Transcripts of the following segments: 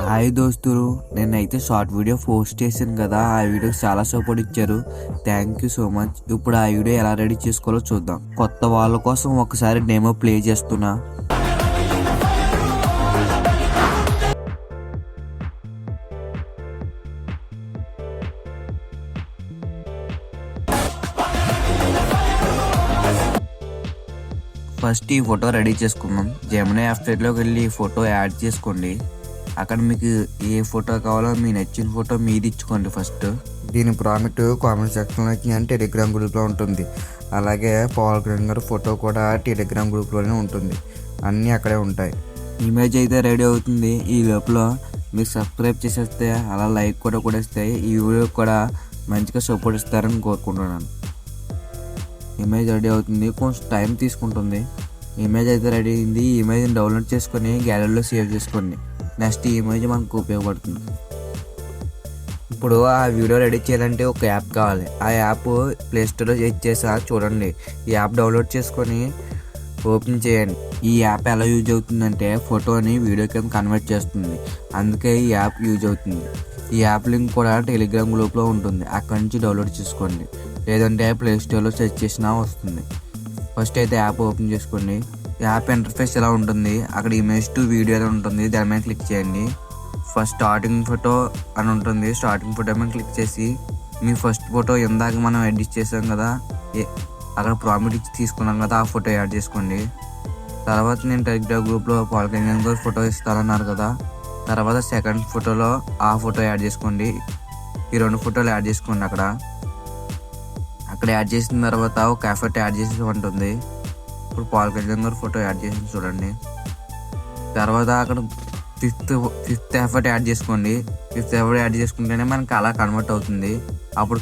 Hi దోస్తులు, నేనైతే short video post చేశాను కదా. ఆ వీడియోకి చాలా సపోర్ట్ ఇచ్చారు. Thank you so much. ఇప్పుడు ఆ వీడియో ఎలా రెడీ చేసుకోవాలో చూద్దాం. కొత్త వాళ్ళ కోసం ఒకసారి డెమో ప్లే చేస్తున్నా. ఫస్ట్ ఈ ఫోటో రెడీ చేసుకుందాం. జెమినీ యాప్లోకి వెళ్ళి ఈ ఫోటో యాడ్ చేసుకోండి. అక్కడ మీకు ఏ ఫోటో కావాలో మీ నచ్చిన ఫోటో మీది ఇచ్చుకోండి. ఫస్ట్ దీని ప్రామిట్ కామెంట్ సెక్షన్లోకి అండ్ టెలిగ్రామ్ గ్రూప్లో ఉంటుంది. అలాగే పవన్ కళ్యాణ్ గారి ఫోటో కూడా టెలిగ్రామ్ గ్రూప్లోనే ఉంటుంది. అన్నీ అక్కడే ఉంటాయి. ఇమేజ్ అయితే రెడీ అవుతుంది. ఈ లోపల మీరు సబ్స్క్రైబ్ చేసేస్తే అలా లైక్ కూడా కొడేస్తే ఈ వీడియో కూడా మంచిగా సపోర్ట్ ఇస్తారని కోరుకుంటున్నాను. ఇమేజ్ రెడీ అవుతుంది, కొంచెం టైం తీసుకుంటుంది. ఇమేజ్ అయితే రెడీ అయింది. ఈ ఇమేజ్ని డౌన్లోడ్ చేసుకొని గ్యాలరీలో సేవ్ చేసుకోండి. నెక్స్ట్ ఈ ఇమేజ్ మనకు ఉపయోగపడుతుంది. ఇప్పుడు ఆ వీడియో రెడీ చేయాలంటే ఒక యాప్ కావాలి. ఆ యాప్ ప్లేస్టోర్లో చేసా చూడండి. ఈ యాప్ డౌన్లోడ్ చేసుకొని ఓపెన్ చేయండి. ఈ యాప్ ఎలా యూజ్ అవుతుందంటే ఫోటోని వీడియో కింద కన్వర్ట్ చేస్తుంది. అందుకే ఈ యాప్ యూజ్ అవుతుంది. ఈ యాప్ లింక్ కూడా టెలిగ్రామ్ గ్రూప్లో ఉంటుంది. అక్కడి నుంచి డౌన్లోడ్ చేసుకోండి, లేదంటే ప్లేస్టోర్లో సెర్చ్ చేసినా వస్తుంది. ఫస్ట్ అయితే యాప్ ఓపెన్ చేసుకోండి. యాప్ ఇంటర్ఫేస్ ఎలా ఉంటుంది, అక్కడ ఇమేజ్ టు వీడియో అని ఉంటుంది. దాని మీద క్లిక్ చేయండి. ఫస్ట్ స్టార్టింగ్ ఫోటో అని ఉంటుంది. స్టార్టింగ్ ఫోటో మీద క్లిక్ చేసి మీ ఫస్ట్ ఫోటో ఇందాక మనం ఎడిట్ చేసాం కదా, అక్కడ ప్రామిట్ ఇచ్చి తీసుకున్నాం కదా, ఆ ఫోటో యాడ్ చేసుకోండి. తర్వాత నేను టెలిగ్రామ్ గ్రూప్లో పవన్ కళ్యాణ్ గారు ఫోటో ఇస్తానన్నారు కదా, తర్వాత సెకండ్ ఫోటోలో ఆ ఫోటో యాడ్ చేసుకోండి. ఈ రెండు ఫోటోలు యాడ్ చేసుకోండి. అక్కడ యాడ్ చేసిన తర్వాత ఒక ఎఫర్ట్ యాడ్ చేసి ఉంటుంది. ఇప్పుడు పవన్ కళ్యాణ్ గారు ఫోటో యాడ్ చేసి చూడండి. తర్వాత అక్కడ ఫిఫ్త్ ఎఫర్ట్ యాడ్ చేసుకోండి. ఫిఫ్త్ ఎఫర్ట్ యాడ్ చేసుకుంటేనే మనకి అలా కన్వర్ట్ అవుతుంది. అప్పుడు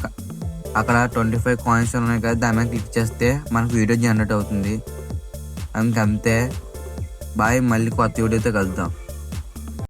అక్కడ 25 కాయిన్స్ ఉన్నాయి కదా, దాని మీద క్లిక్ చేస్తే మనకు వీడియో జనరేట్ అవుతుంది. అంతే. బాయ్, మళ్ళీ కొత్త వీడియోతో కలుద్దాం.